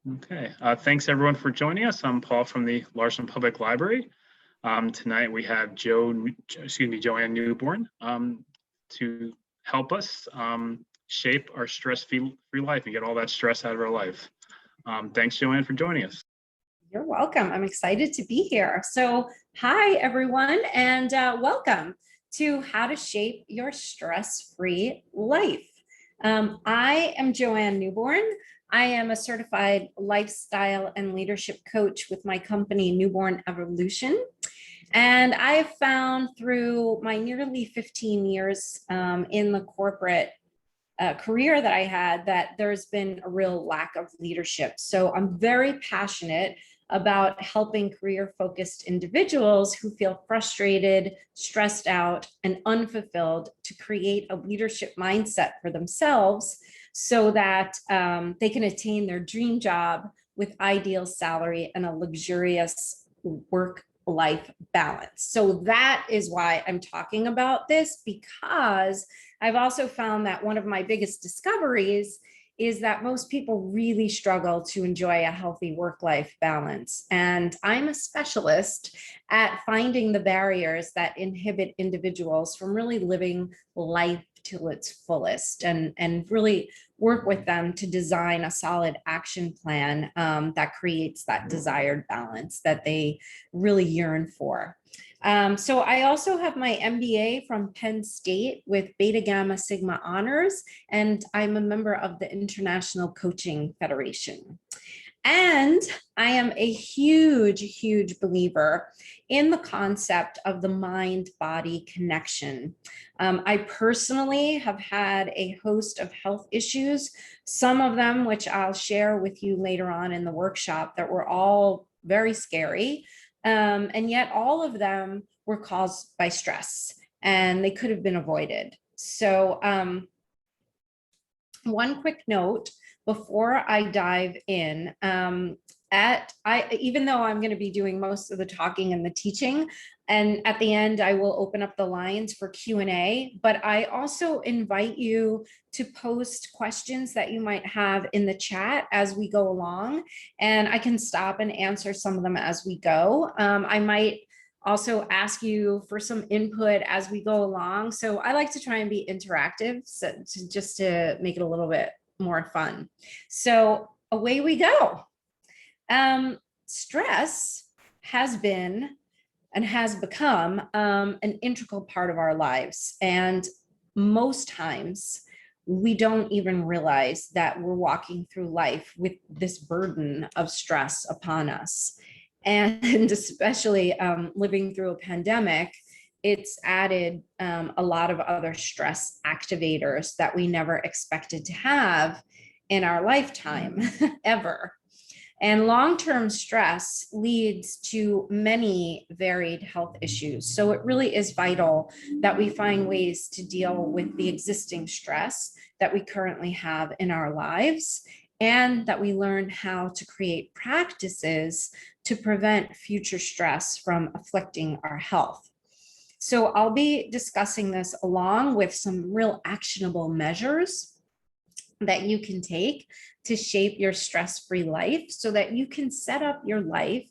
Okay, thanks everyone for joining us. I'm Paul from the Larson Public Library. Tonight we have Joanne Newborn to help us shape our stress-free life and get all that stress out of our life. Thanks, Joanne, for joining us. You're welcome. I'm excited to be here. So hi, everyone, and welcome to How to Shape Your Stress-Free Life. I am Joanne Newborn. I am a certified lifestyle and leadership coach with my company, Newborn Evolution. And I have found through my nearly 15 years in the corporate career that I had that there's been a real lack of leadership. So I'm very passionate about helping career-focused individuals who feel frustrated, stressed out, and unfulfilled to create a leadership mindset for themselves so that they can attain their dream job with ideal salary and a luxurious work-life balance. So that is why I'm talking about this, because I've also found that one of my biggest discoveries is that most people really struggle to enjoy a healthy work-life balance. And I'm a specialist at finding the barriers that inhibit individuals from really living life to its fullest and really work with them to design a solid action plan that creates that desired balance that they really yearn for. So I also have my MBA from Penn State with Beta Gamma Sigma honors, and I'm a member of the International Coaching Federation. And I am a huge believer in the concept of the mind-body connection. I personally have had a host of health issues, some of them which I'll share with you later on in the workshop that were all very scary. And yet all of them were caused by stress and they could have been avoided. So one quick note before I dive in, even though I'm going to be doing most of the talking and the teaching, and at the end, I will open up the lines for Q&A, but I also invite you to post questions that you might have in the chat as we go along, and I can stop and answer some of them as we go. I might also ask you for some input as we go along. So I like to try and be interactive just to make it a little bit more fun. So away we go. Stress has been and has become an integral part of our lives. And most times we don't even realize that we're walking through life with this burden of stress upon us. And especially living through a pandemic, it's added a lot of other stress activators that we never expected to have in our lifetime ever. And long-term stress leads to many varied health issues. So it really is vital that we find ways to deal with the existing stress that we currently have in our lives, and that we learn how to create practices to prevent future stress from afflicting our health. So I'll be discussing this along with some real actionable measures that you can take to shape your stress-free life so that you can set up your life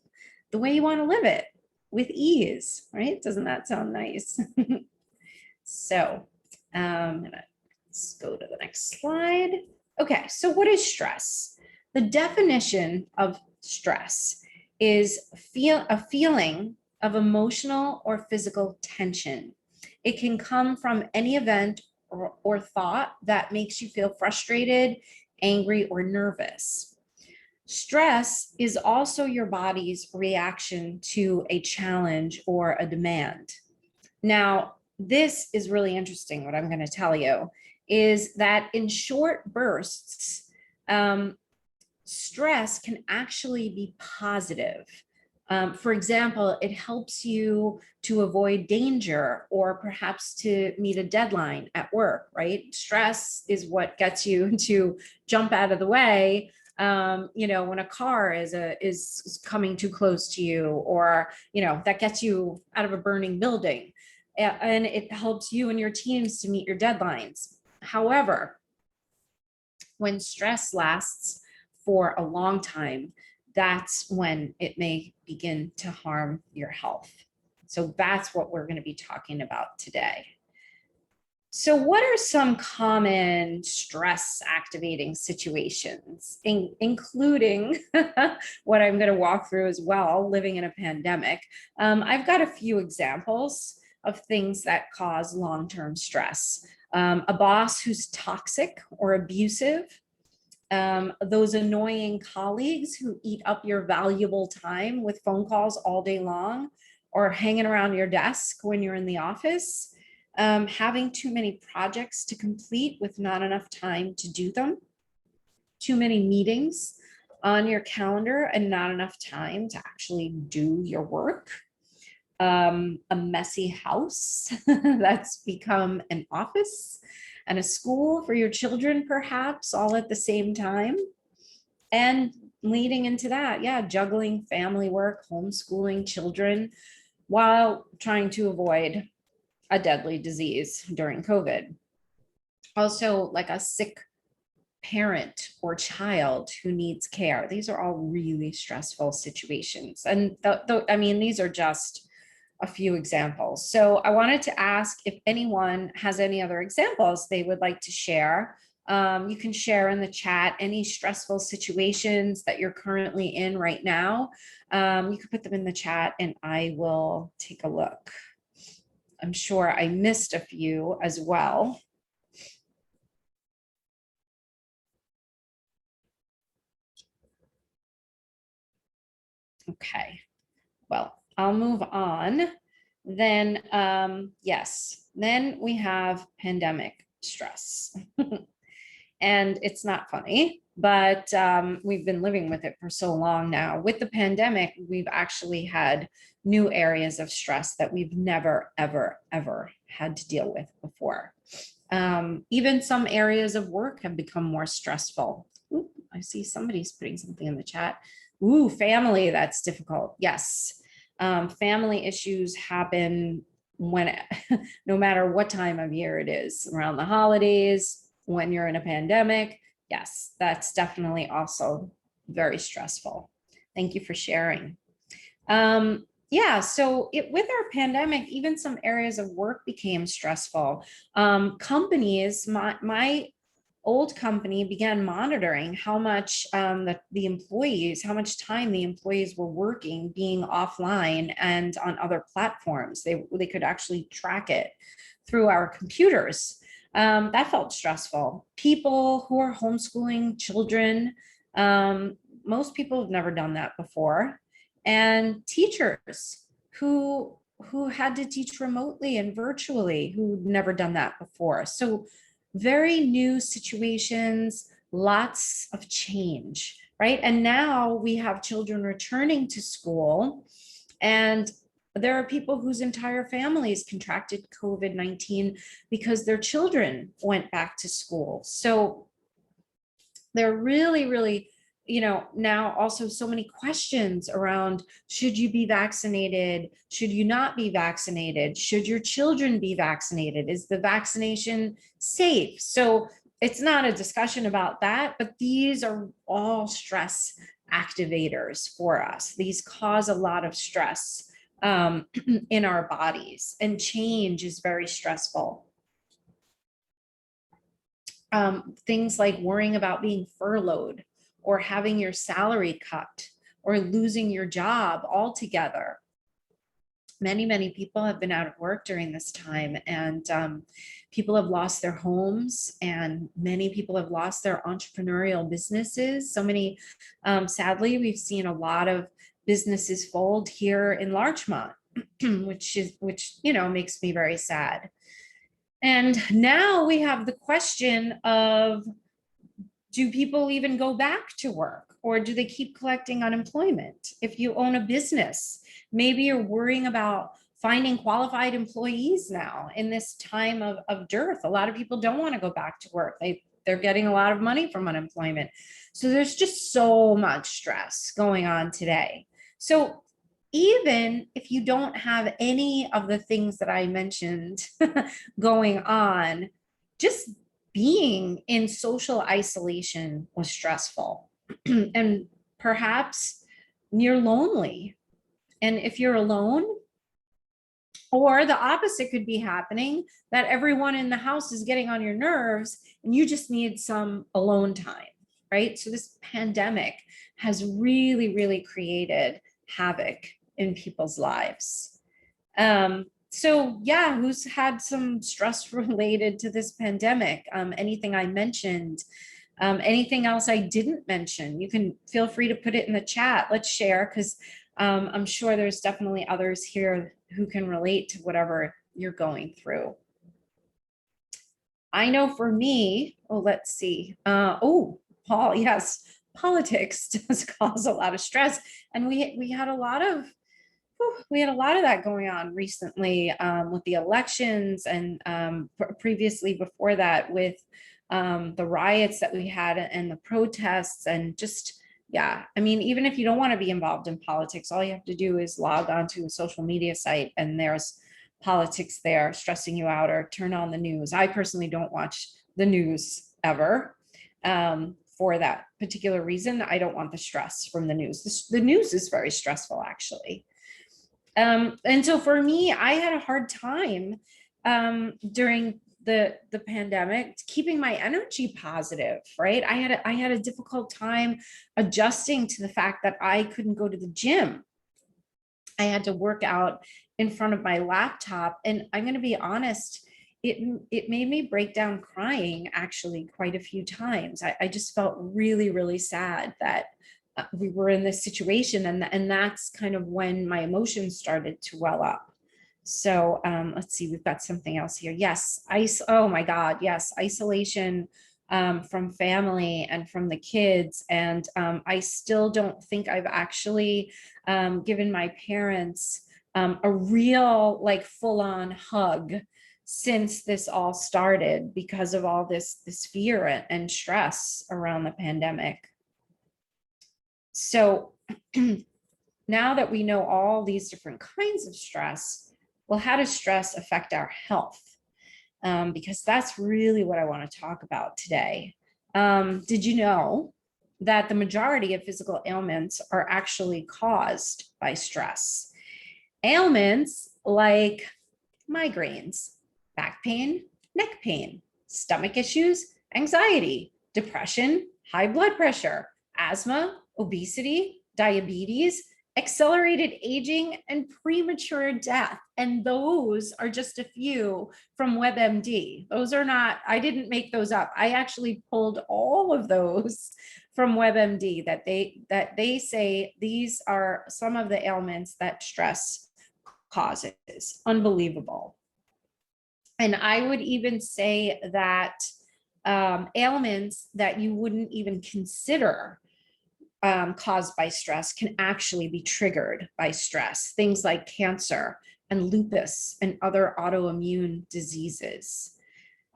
the way you want to live it with ease, right? Doesn't that sound nice? So I'm gonna go to the next slide. Okay, so what is stress? The definition of stress is a feeling of emotional or physical tension. It can come from any event or thought that makes you feel frustrated, angry, or nervous. Stress is also your body's reaction to a challenge or a demand. Now, this is really interesting. What I'm going to tell you is that in short bursts, stress can actually be positive. For example, it helps you to avoid danger or perhaps to meet a deadline at work, right? Stress is what gets you to jump out of the way, when a car is coming too close to you, or, that gets you out of a burning building. And it helps you and your teams to meet your deadlines. However, When stress lasts for a long time, that's when it may begin to harm your health. So that's what we're going to be talking about today. So what are some common stress activating situations, including what I'm going to walk through as well, living in a pandemic? I've got a few examples of things that cause long-term stress. A boss who's toxic or abusive, those annoying colleagues who eat up your valuable time with phone calls all day long or hanging around your desk when you're in the office, having too many projects to complete with not enough time to do them, too many meetings on your calendar and not enough time to actually do your work, a messy house that's become an office and a school for your children, perhaps all at the same time. And leading into that, yeah, juggling family work, homeschooling children while trying to avoid a deadly disease during COVID. Also, like a sick parent or child who needs care. These are all really stressful situations. And I mean, these are just a few examples. So I wanted to ask if anyone has any other examples they would like to share. You can share in the chat any stressful situations that you're currently in right now. You can put them in the chat and I will take a look. I'm sure I missed a few as well. Okay, well, I'll move on. Then, yes, then we have pandemic stress. And it's not funny, but we've been living with it for so long now. With the pandemic, we've actually had new areas of stress that we've never, ever, ever had to deal with before. Even some areas of work have become more stressful. Ooh, I see somebody's putting something in the chat. Ooh, family, that's difficult. Yes, family issues happen when, no matter what time of year it is, around the holidays, when you're in a pandemic. Yes, that's definitely also very stressful. Thank you for sharing. Yeah, so with our pandemic, even some areas of work became stressful. Companies, my old company began monitoring how much the employees, how much time the employees were working, being offline and on other platforms. They could actually track it through our computers. That felt stressful. People who are homeschooling children, most people have never done that before. And teachers who had to teach remotely and virtually, who'd never done that before. So very new situations, lots of change, right? And now we have children returning to school, and there are people whose entire families contracted COVID-19 because their children went back to school. So they're really, now also so many questions around, should you be vaccinated? Should you not be vaccinated? Should your children be vaccinated? Is the vaccination safe? So it's not a discussion about that, but these are all stress activators for us. These cause a lot of stress in our bodies, and change is very stressful. Things like worrying about being furloughed or having your salary cut or losing your job altogether. Many people have been out of work during this time, and people have lost their homes, and many people have lost their entrepreneurial businesses. So many, sadly, we've seen a lot of businesses fold here in Larchmont, which makes me very sad. And now we have the question of, do people even go back to work, or do they keep collecting unemployment? If you own a business, maybe you're worrying about finding qualified employees now in this time of dearth. A lot of people don't want to go back to work. They're getting a lot of money from unemployment. So there's just so much stress going on today. So even if you don't have any of the things that I mentioned going on, just being in social isolation was stressful and perhaps near lonely. And if you're alone, or the opposite could be happening, that everyone in the house is getting on your nerves and you just need some alone time, right? So this pandemic has really, really created havoc in people's lives. So yeah, who's had some stress related to this pandemic? Anything I mentioned, anything else I didn't mention, you can feel free to put it in the chat. Let's share, because I'm sure there's definitely others here who can relate to whatever you're going through. I know for me, oh, let's see. Oh, Paul, yes, politics does cause a lot of stress. And we had a lot of that going on recently with the elections, and previously before that with the riots that we had and the protests, and just, yeah, I mean, even if you don't want to be involved in politics, all you have to do is log onto a social media site and there's politics there stressing you out, or turn on the news. I personally don't watch the news ever. For that particular reason, I don't want the stress from the news. The news is very stressful, actually. And so for me, I had a hard time during the pandemic keeping my energy positive, right? I had a difficult time adjusting to the fact that I couldn't go to the gym. I had to work out in front of my laptop, and I'm going to be honest, it made me break down crying actually quite a few times. I just felt really, really sad that we were in this situation, and that's kind of when my emotions started to well up. So let's see, we've got something else here. Yes, oh my God, yes, isolation from family and from the kids. And I still don't think I've actually given my parents a real, like, full-on hug since this all started, because of all this fear and stress around the pandemic. So now that we know all these different kinds of stress, well, how does stress affect our health? Because that's really what I want to talk about today. Did you know that the majority of physical ailments are actually caused by stress? Ailments like migraines, back pain, neck pain, stomach issues, anxiety, depression, high blood pressure, asthma, obesity, diabetes, accelerated aging, and premature death. And those are just a few from WebMD. Those are not, I didn't make those up. I actually pulled all of those from WebMD that they say these are some of the ailments that stress causes. Unbelievable. And I would even say that ailments that you wouldn't even consider caused by stress can actually be triggered by stress. Things like cancer and lupus and other autoimmune diseases.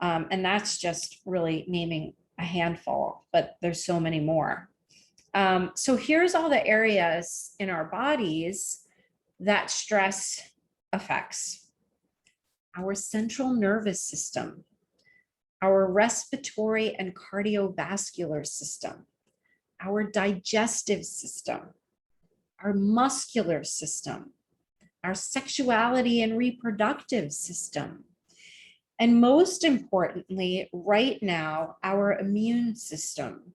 And that's just really naming a handful, but there's so many more. So here's all the areas in our bodies that stress affects: our central nervous system, our respiratory and cardiovascular system, our digestive system, our muscular system, our sexuality and reproductive system, and most importantly, right now, our immune system.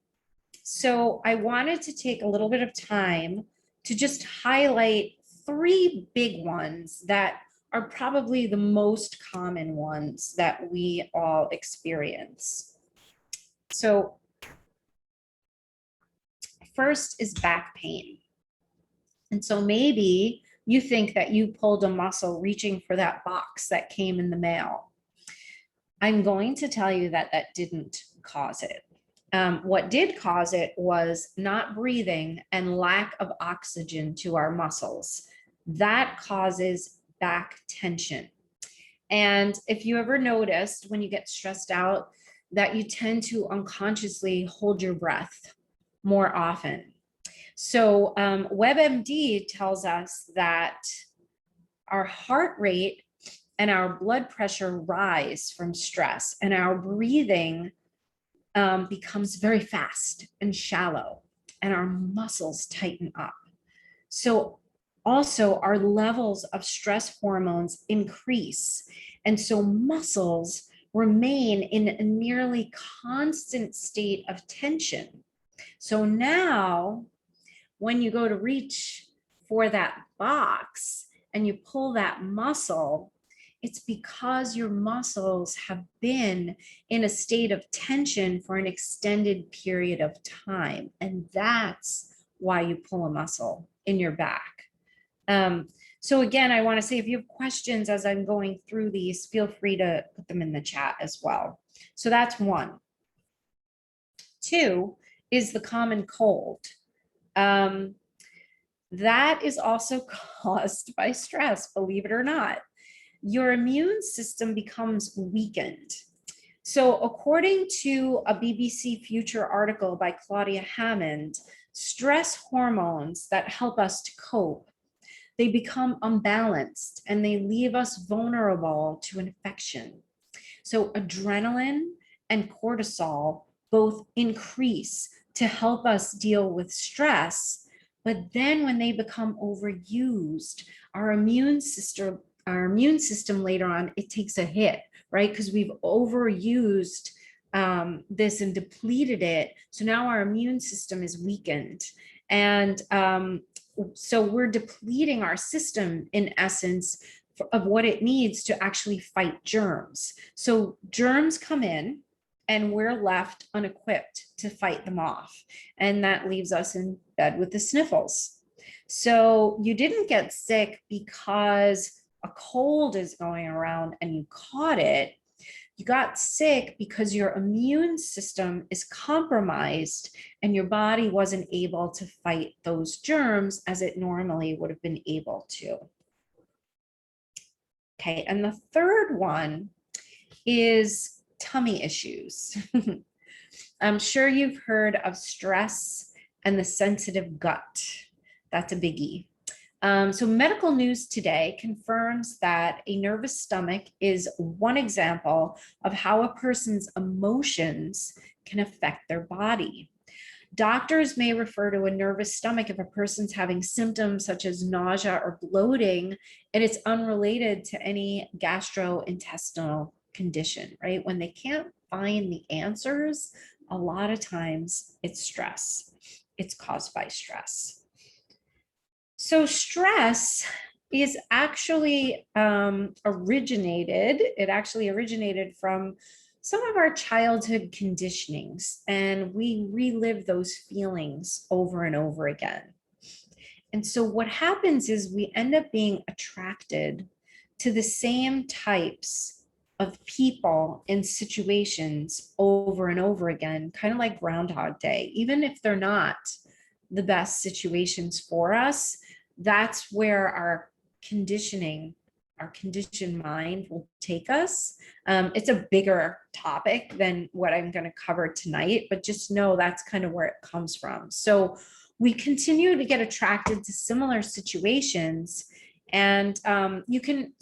So I wanted to take a little bit of time to just highlight 3 big ones that are probably the most common ones that we all experience. So first is back pain. And so maybe you think that you pulled a muscle reaching for that box that came in the mail. I'm going to tell you that that didn't cause it. What did cause it was not breathing and lack of oxygen to our muscles. That causes back tension. And if you ever noticed when you get stressed out that you tend to unconsciously hold your breath more often. So WebMD tells us that our heart rate and our blood pressure rise from stress, and our breathing becomes very fast and shallow, and our muscles tighten up. So also our levels of stress hormones increase. And so muscles remain in a nearly constant state of tension. So now when you go to reach for that box and you pull that muscle, it's because your muscles have been in a state of tension for an extended period of time. And that's why you pull a muscle in your back. So again, I want to say if you have questions as I'm going through these, feel free to put them in the chat as well. So that's one. Two is the common cold. That is also caused by stress, believe it or not. Your immune system becomes weakened. So according to a BBC Future article by Claudia Hammond, stress hormones that help us to cope, they become unbalanced and they leave us vulnerable to infection. So adrenaline and cortisol both increase to help us deal with stress, but then when they become overused, our immune system later on, it takes a hit, right? Because we've overused this and depleted it. So now our immune system is weakened. And so we're depleting our system in essence of what it needs to actually fight germs. So germs come in and we're left unequipped to fight them off. And that leaves us in bed with the sniffles. So you didn't get sick because a cold is going around and you caught it. You got sick because your immune system is compromised and your body wasn't able to fight those germs as it normally would have been able to. Okay, and the third one is tummy issues. I'm sure you've heard of stress and the sensitive gut. That's a biggie. So medical news today confirms that a nervous stomach is one example of how a person's emotions can affect their body. Doctors may refer to a nervous stomach if a person's having symptoms such as nausea or bloating, and it's unrelated to any gastrointestinal condition, right? When they can't find the answers, a lot of times it's stress. It's caused by stress. So stress is actually originated from some of our childhood conditionings, and we relive those feelings over and over again. And so what happens is we end up being attracted to the same types of people and situations over and over again, kind of like Groundhog Day, even if they're not the best situations for us. That's where our conditioned mind will take us. It's a bigger topic than what I'm going to cover tonight, but just know that's kind of where it comes from. So we continue to get attracted to similar situations. And how you can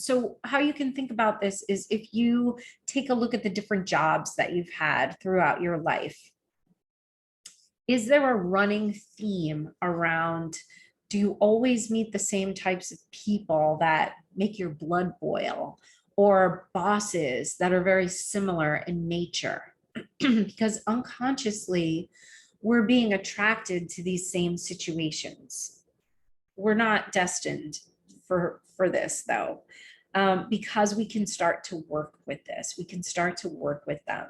think about this is if you take a look at the different jobs that you've had throughout your life, is there a running theme around, do you always meet the same types of people that make your blood boil, or bosses that are very similar in nature? Because unconsciously, we're being attracted to these same situations. We're not destined for this though, because we can start to work with this. We can start to work with them.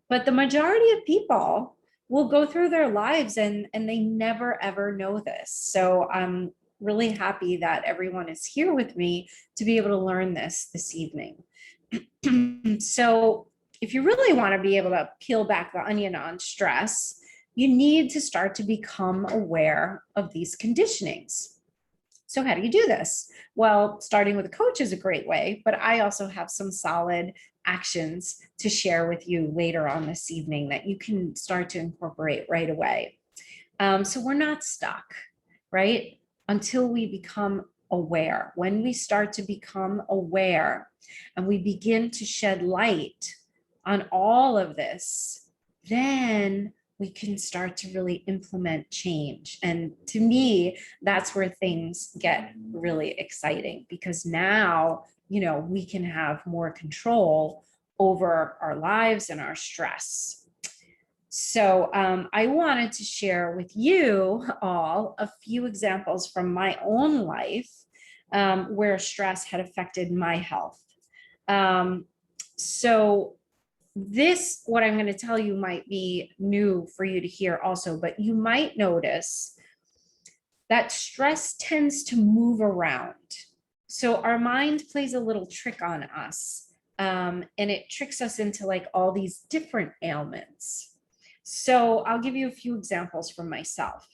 But the majority of people will go through their lives and they never ever know this. So I'm really happy that everyone is here with me to be able to learn this evening. So if you really want to be able to peel back the onion on stress, you need to start to become aware of these conditionings. So how do you do this? Well, starting with a coach is a great way, but I also have some solid actions to share with you later on this evening that you can start to incorporate right away. So we're not stuck, right? Until we become aware, when we start to become aware and we begin to shed light on all of this, then we can start to really implement change. And to me, that's where things get really exciting, because now, we can have more control over our lives and our stress. So I wanted to share with you all a few examples from my own life where stress had affected my health. So what I'm going to tell you might be new for you to hear also, but you might notice that stress tends to move around. So our mind plays a little trick on us, and it tricks us into like all these different ailments. So I'll give you a few examples from myself.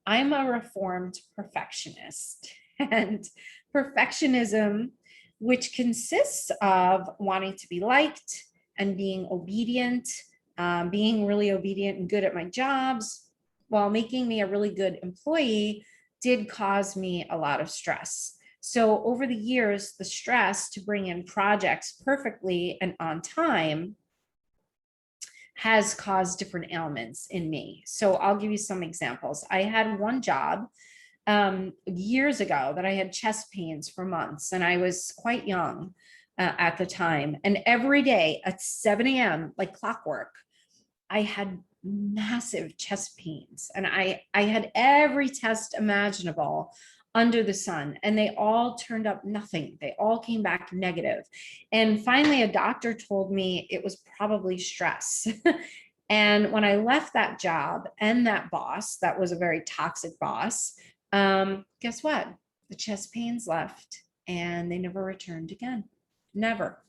I'm a reformed perfectionist, and perfectionism, which consists of wanting to be liked and being obedient, being really obedient and good at my jobs, while making me a really good employee, did cause me a lot of stress. So over the years, the stress to bring in projects perfectly and on time has caused different ailments in me. So I'll give you some examples. I had one job years ago that I had chest pains for months, and I was quite young at the time. And every day at 7 a.m., like clockwork, I had massive chest pains. And I had every test imaginable under the sun, and they all turned up nothing. They all came back negative. And finally, a doctor told me it was probably stress. And when I left that job and that boss, that was a very toxic boss, guess what? The chest pains left and they never returned again. Never.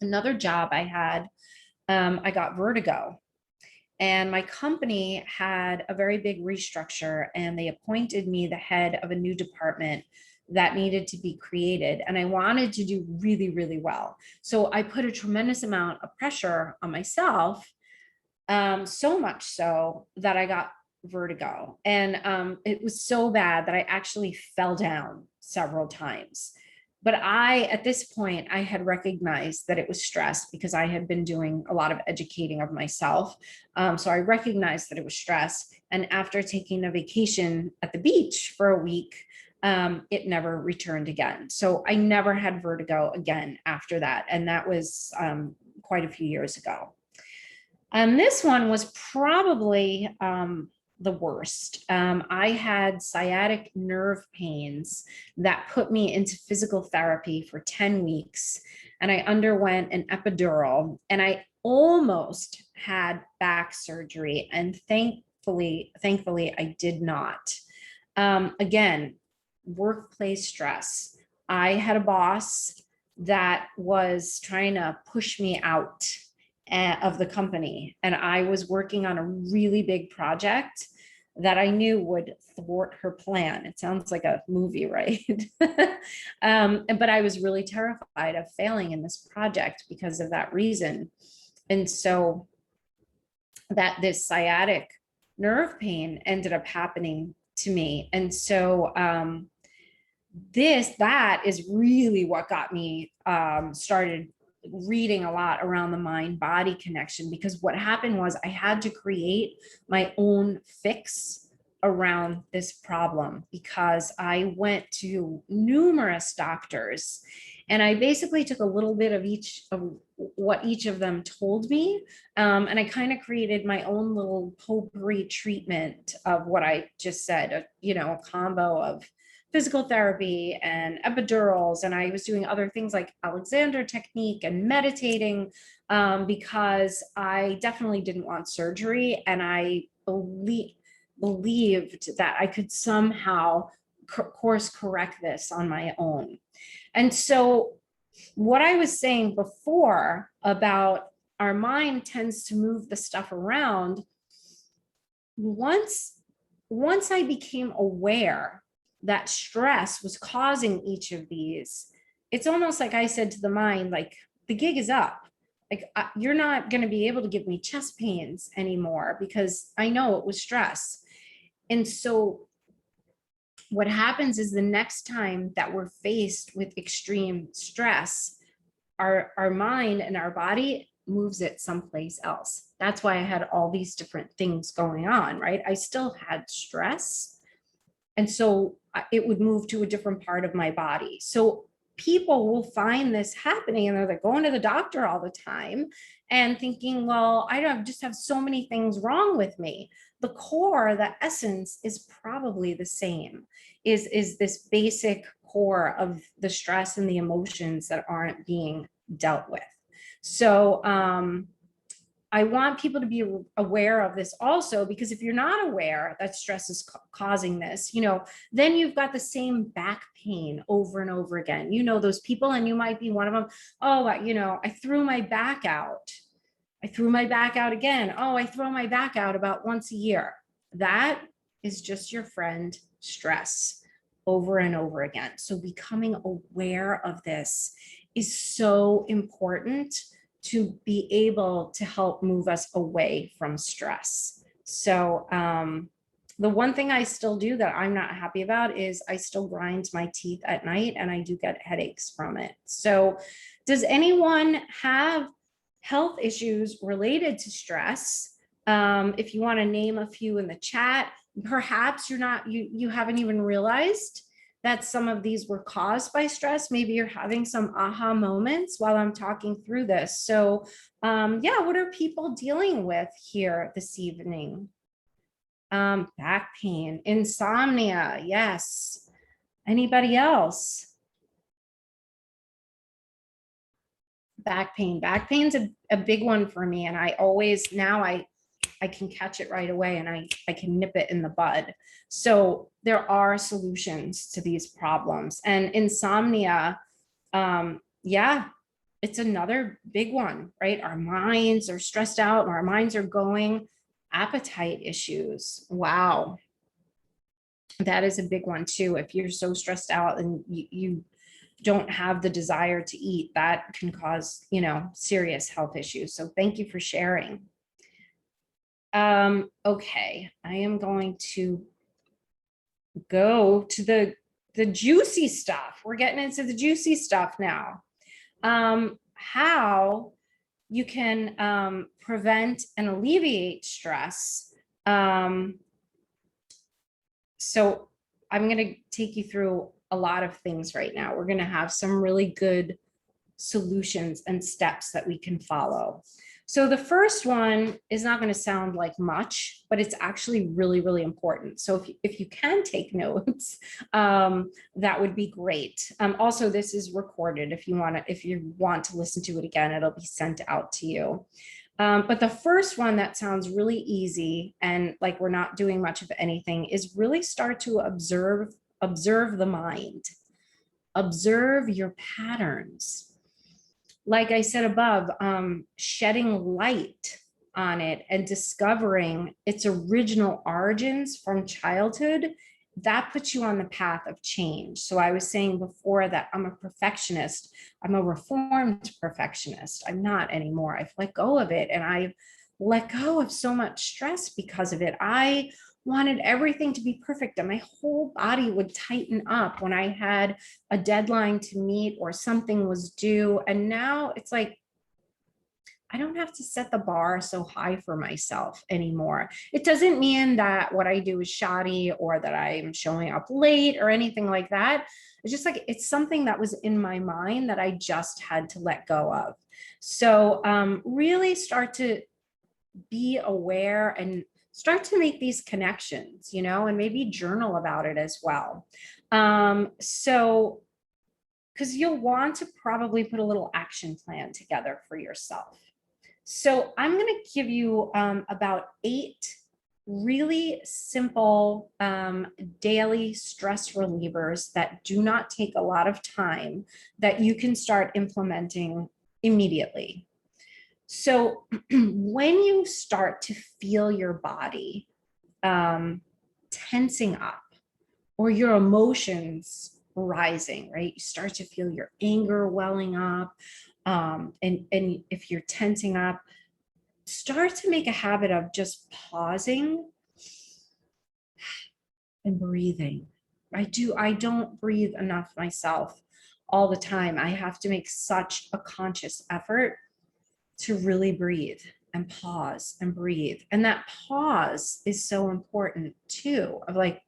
Another job I had, I got vertigo, and my company had a very big restructure, and they appointed me the head of a new department that needed to be created. And I wanted to do really, really well. So I put a tremendous amount of pressure on myself, so much so that I got vertigo. And it was so bad that I actually fell down several times. But at this point, I had recognized that it was stress because I had been doing a lot of educating of myself. So I recognized that it was stress. And after taking a vacation at the beach for a week, it never returned again. So I never had vertigo again after that. And that was quite a few years ago. And this one was probably the worst. I had sciatic nerve pains that put me into physical therapy for 10 weeks. And I underwent an epidural, and I almost had back surgery. And thankfully, I did not. Again, workplace stress. I had a boss that was trying to push me out of the company. And I was working on a really big project that I knew would thwart her plan. It sounds like a movie, right? But I was really terrified of failing in this project because of that reason. And so this sciatic nerve pain ended up happening to me. And so that is really what got me started reading a lot around the mind-body connection, because what happened was I had to create my own fix around this problem, because I went to numerous doctors and I basically took a little bit of each of what each of them told me, and I kind of created my own little potpourri treatment of what I just said, a combo of physical therapy and epidurals. And I was doing other things like Alexander technique and meditating, because I definitely didn't want surgery. And I believed that I could somehow course correct this on my own. And so what I was saying before about our mind tends to move the stuff around, once I became aware that stress was causing each of these, it's almost like I said to the mind, like, the gig is up. Like, you're not going to be able to give me chest pains anymore because I know it was stress. And so what happens is the next time that we're faced with extreme stress, our mind and our body moves it someplace else. That's why I had all these different things going on, right? I still had stress. And so it would move to a different part of my body. So people will find this happening and they're going to the doctor all the time and thinking, well, just have so many things wrong with me. The core, the essence is probably the same, is this basic core of the stress and the emotions that aren't being dealt with. So I want people to be aware of this also, because if you're not aware that stress is causing this, then you've got the same back pain over and over again. Those people, and you might be one of them. Oh, I threw my back out. I threw my back out again. Oh, I throw my back out about once a year. That is just your friend stress over and over again. So becoming aware of this is so important to be able to help move us away from stress. So the one thing I still do that I'm not happy about is I still grind my teeth at night and I do get headaches from it. So does anyone have health issues related to stress? If you want to name a few in the chat, perhaps you haven't even realized that some of these were caused by stress. Maybe you're having some aha moments while I'm talking through this. So yeah, what are people dealing with here this evening? Back pain, insomnia, yes. Anybody else? Back pain. Back pain's a big one for me. And I always, now I can catch it right away and I can nip it in the bud. So there are solutions to these problems. And insomnia, yeah, it's another big one, right? Our minds are stressed out and our minds are going. Appetite issues. Wow. That is a big one too. If you're so stressed out and you don't have the desire to eat, that can cause, serious health issues. So thank you for sharing. Okay, I am going to go to the juicy stuff. We're getting into the juicy stuff now. How you can prevent and alleviate stress. So I'm going to take you through a lot of things right now. We're going to have some really good solutions and steps that we can follow. So the first one is not going to sound like much, but it's actually really, really important. So if you can take notes, that would be great. Also, this is recorded. If you want to listen to it again, it'll be sent out to you. But the first one that sounds really easy and like we're not doing much of anything is really start to observe the mind. Observe your patterns. Like I said above, shedding light on it and discovering its original origins from childhood, that puts you on the path of change. So I was saying before that I'm a perfectionist. I'm a reformed perfectionist. I'm not anymore. I've let go of it and I've let go of so much stress because of it. I wanted everything to be perfect and my whole body would tighten up when I had a deadline to meet or something was due. And now it's like, I don't have to set the bar so high for myself anymore. It doesn't mean that what I do is shoddy or that I'm showing up late or anything like that. It's just like, it's something that was in my mind that I just had to let go of. So really start to be aware and start to make these connections, and maybe journal about it as well. So, because you'll want to probably put a little action plan together for yourself. So I'm going to give you about 8 really simple daily stress relievers that do not take a lot of time that you can start implementing immediately. So when you start to feel your body tensing up or your emotions rising, right? You start to feel your anger welling up. And if you're tensing up, start to make a habit of just pausing and breathing, I don't breathe enough myself all the time. I have to make such a conscious effort to really breathe and pause and breathe. And that pause is so important too, of like,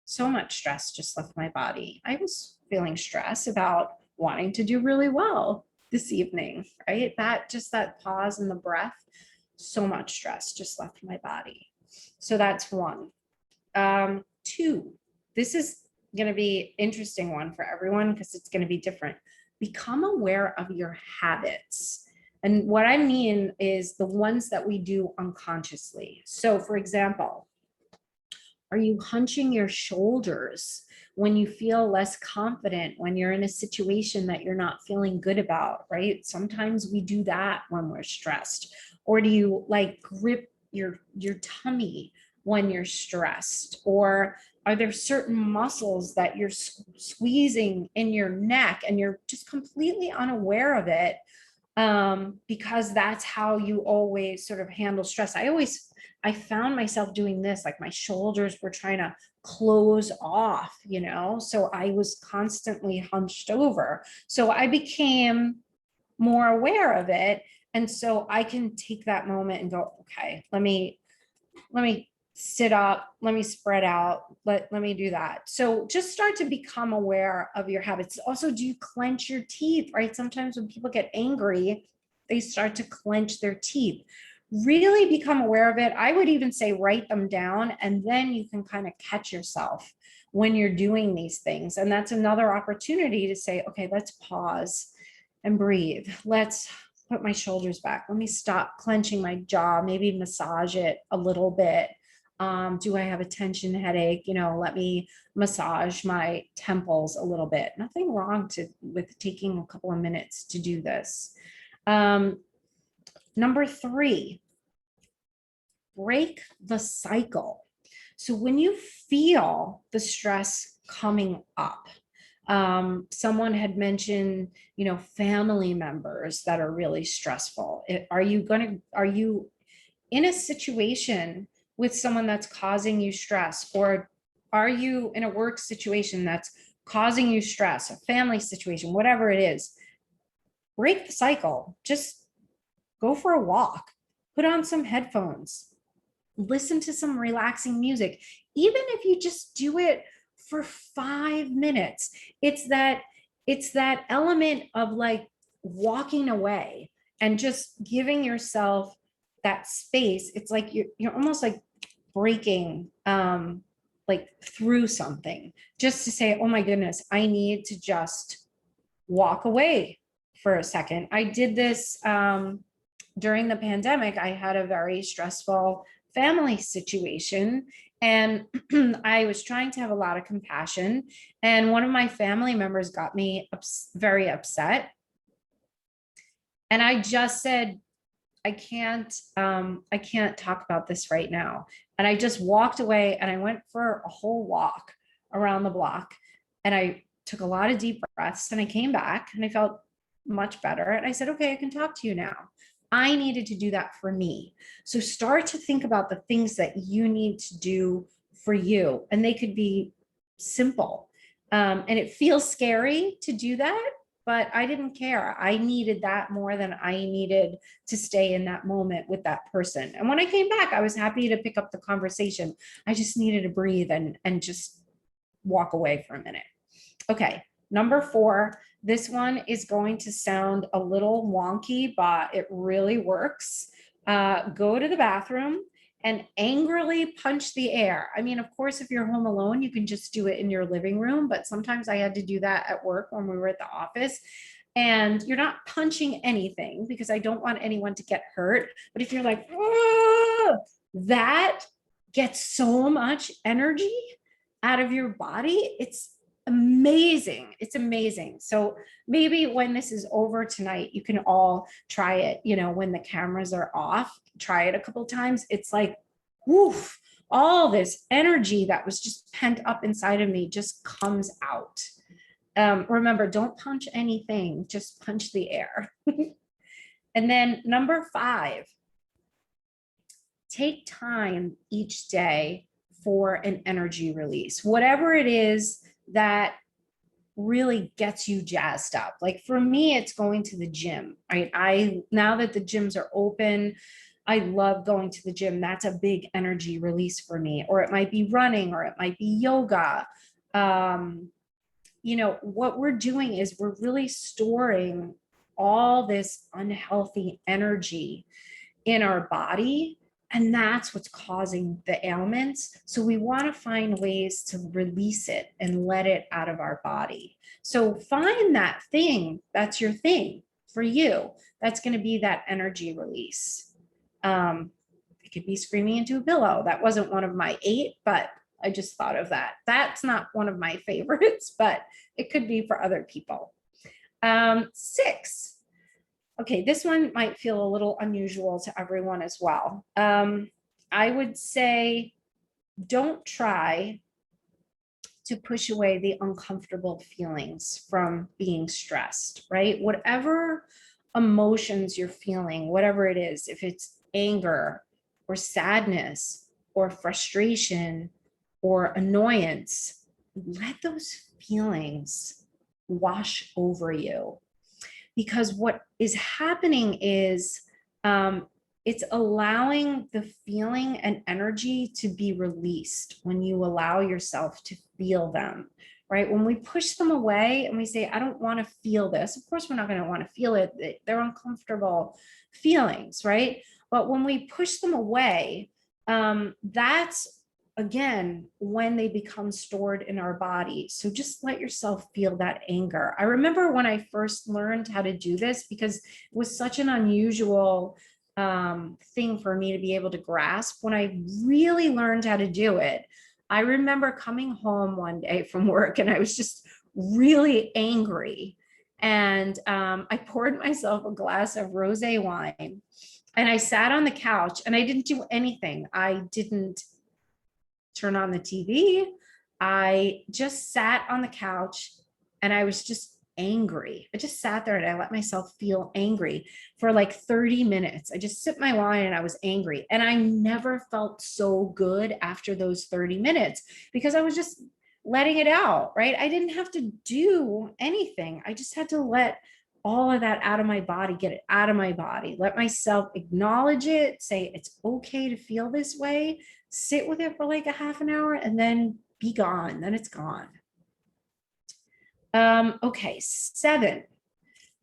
so much stress just left my body. I was feeling stress about wanting to do really well this evening, right? That pause and the breath, so much stress just left my body. So that's one. Two, this is going to be interesting one for everyone because it's going to be different. Become aware of your habits. And what I mean is the ones that we do unconsciously. So for example, are you hunching your shoulders when you feel less confident, when you're in a situation that you're not feeling good about, right? Sometimes we do that when we're stressed. Or do you like grip your tummy when you're stressed? Or are there certain muscles that you're squeezing in your neck and you're just completely unaware of it? Because that's how you always sort of handle stress. I found myself doing this, like my shoulders were trying to close off, so I was constantly hunched over. So I became more aware of it. And so I can take that moment and go, okay, let me sit up, let me spread out, let me do that. So just start to become aware of your habits. Also, do you clench your teeth, right? Sometimes when people get angry, they start to clench their teeth. Really become aware of it. I would even say write them down, and then you can kind of catch yourself when you're doing these things. And that's another opportunity to say, okay, let's pause and breathe. Let's put my shoulders back. Let me stop clenching my jaw, maybe massage it a little bit. Do I have a tension headache? Let me massage my temples a little bit. Nothing wrong with taking a couple of minutes to do this. Number 3, break the cycle. So when you feel the stress coming up, someone had mentioned, family members that are really stressful. Are you in a situation with someone that's causing you stress, or are you in a work situation that's causing you stress, a family situation, whatever it is? Break the cycle. Just go for a walk, put on some headphones, listen to some relaxing music. Even if you just do it for 5 minutes, it's that element of like walking away and just giving yourself that space. It's like you're almost like breaking like through something, just to say, oh my goodness, I need to just walk away for a second. I did this during the pandemic. I had a very stressful family situation, and I was trying to have a lot of compassion, and one of my family members got me very upset, and I just said, I can't talk about this right now. And I just walked away, and I went for a whole walk around the block, and I took a lot of deep breaths, and I came back and I felt much better. And I said, okay, I can talk to you now. I needed to do that for me. So start to think about the things that you need to do for you. And they could be simple. And it feels scary to do that, but I didn't care. I needed that more than I needed to stay in that moment with that person. And when I came back, I was happy to pick up the conversation. I just needed to breathe and just walk away for a minute. Okay, number 4, this one is going to sound a little wonky, but it really works. Go to the bathroom and angrily punch the air. I mean, of course, if you're home alone, you can just do it in your living room, but sometimes I had to do that at work when we were at the office. And you're not punching anything because I don't want anyone to get hurt. But if you're like, that gets so much energy out of your body, it's amazing. It's amazing. So maybe when this is over tonight, you can all try it, when the cameras are off, try it a couple of times. It's like, woof, all this energy that was just pent up inside of me just comes out. Remember, don't punch anything, just punch the air. And then number 5, take time each day for an energy release, whatever it is that really gets you jazzed up. Like for me, it's going to the gym. I now that the gyms are open, I love going to the gym. That's a big energy release for me. Or it might be running, or it might be yoga. What we're doing is we're really storing all this unhealthy energy in our body. And that's what's causing the ailments. So we want to find ways to release it and let it out of our body. So find that thing, that's your thing for you. That's going to be that energy release. It could be screaming into a pillow. That wasn't one of my 8, but I just thought of that. That's not one of my favorites, but it could be for other people. 6. Okay, this one might feel a little unusual to everyone as well. I would say don't try to push away the uncomfortable feelings from being stressed, right? Whatever emotions you're feeling, whatever it is, if it's anger or sadness or frustration or annoyance, let those feelings wash over you. Because what is happening is it's allowing the feeling and energy to be released when you allow yourself to feel them, right? When we push them away and we say, I don't want to feel this, of course, we're not going to want to feel it. They're uncomfortable feelings, right? But when we push them away, that's again, when they become stored in our body. So just let yourself feel that anger. I remember when I first learned how to do this, because it was such an unusual thing for me to be able to grasp. When I really learned how to do it, I remember coming home one day from work and I was just really angry. And I poured myself a glass of rosé wine and I sat on the couch and I didn't do anything. I didn't turn on the TV. I just sat on the couch and I was just angry. I just sat there and I let myself feel angry for like 30 minutes. I just sipped my wine and I was angry. And I never felt so good after those 30 minutes because I was just letting it out, right? I didn't have to do anything. I just had to let all of that out of my body, get it out of my body, let myself acknowledge it, say it's okay to feel this way, sit with it for like a half an hour and then be gone. Then it's gone. Okay, 7,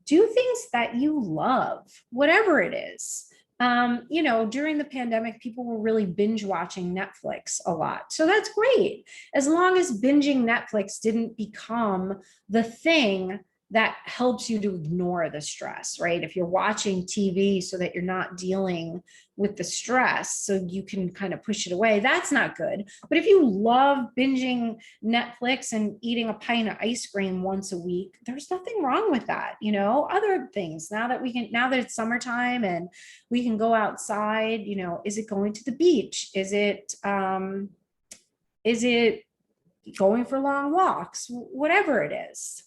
do things that you love, whatever it is. During the pandemic, people were really binge watching Netflix a lot. So that's great. As long as binging Netflix didn't become the thing that helps you to ignore the stress, right? If you're watching TV so that you're not dealing with the stress, so you can kind of push it away, that's not good. But if you love binging Netflix and eating a pint of ice cream once a week, there's nothing wrong with that. Other things, now that it's summertime and we can go outside, is it going to the beach? Is it going for long walks? Whatever it is.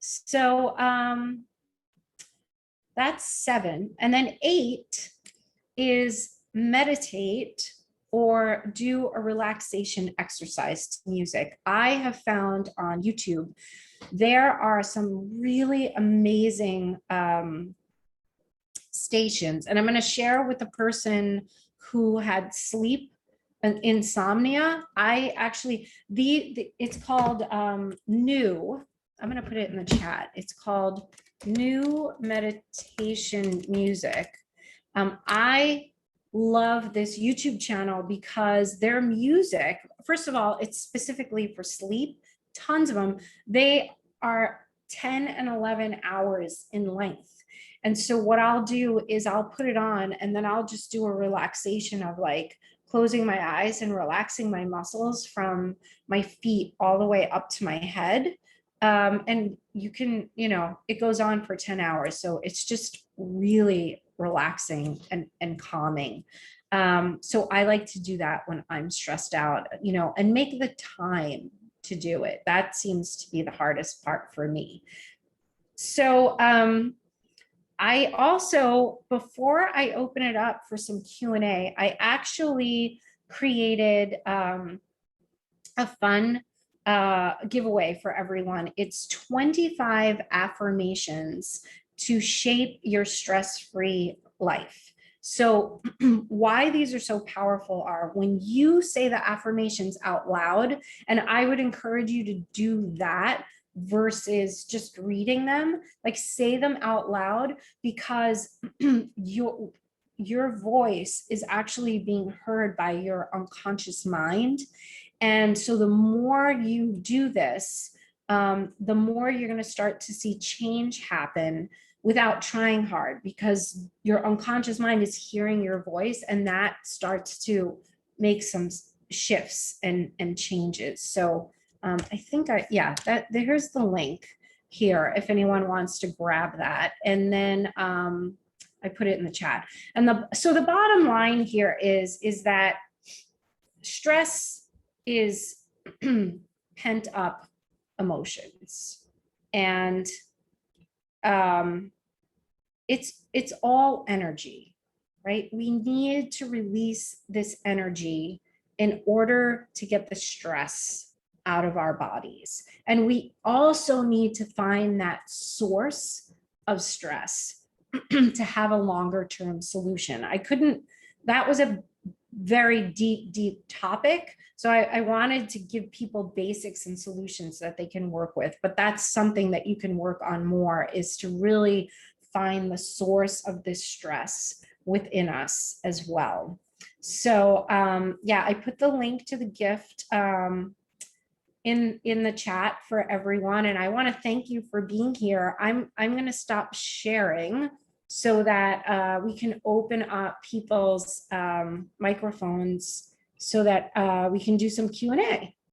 So that's 7. And then 8 is meditate or do a relaxation exercise to music. I have found on YouTube, there are some really amazing stations. And I'm going to share with the person who had sleep and insomnia. I actually, it's called New. I'm going to put it in the chat. It's called New Meditation Music. I love this YouTube channel because their music, first of all, it's specifically for sleep, tons of them. They are 10 and 11 hours in length. And so what I'll do is I'll put it on and then I'll just do a relaxation of like closing my eyes and relaxing my muscles from my feet all the way up to my head. And you can, it goes on for 10 hours. So it's just really relaxing and calming. So I like to do that when I'm stressed out, and make the time to do it. That seems to be the hardest part for me. So I also, before I open it up for some Q&A, I actually created a fun giveaway for everyone. It's 25 affirmations to shape your stress-free life. So why these are so powerful are when you say the affirmations out loud, and I would encourage you to do that versus just reading them, like say them out loud, because your voice is actually being heard by your unconscious mind. And so the more you do this, the more you're going to start to see change happen without trying hard, because your unconscious mind is hearing your voice, and that starts to make some shifts and changes. So I think here's the link here if anyone wants to grab that. And then I put it in the chat. And so the bottom line here is that stress is pent up emotions, and it's all energy, right? We need to release this energy in order to get the stress out of our bodies. And we also need to find that source of stress to have a longer term solution. That was a very deep topic. So I wanted to give people basics and solutions that they can work with, but that's something that you can work on more, is to really find the source of this stress within us as well. So yeah, I put the link to the gift in the chat for everyone. And I want to thank you for being here. I'm going to stop sharing so that we can open up people's microphones so that we can do some Q&A.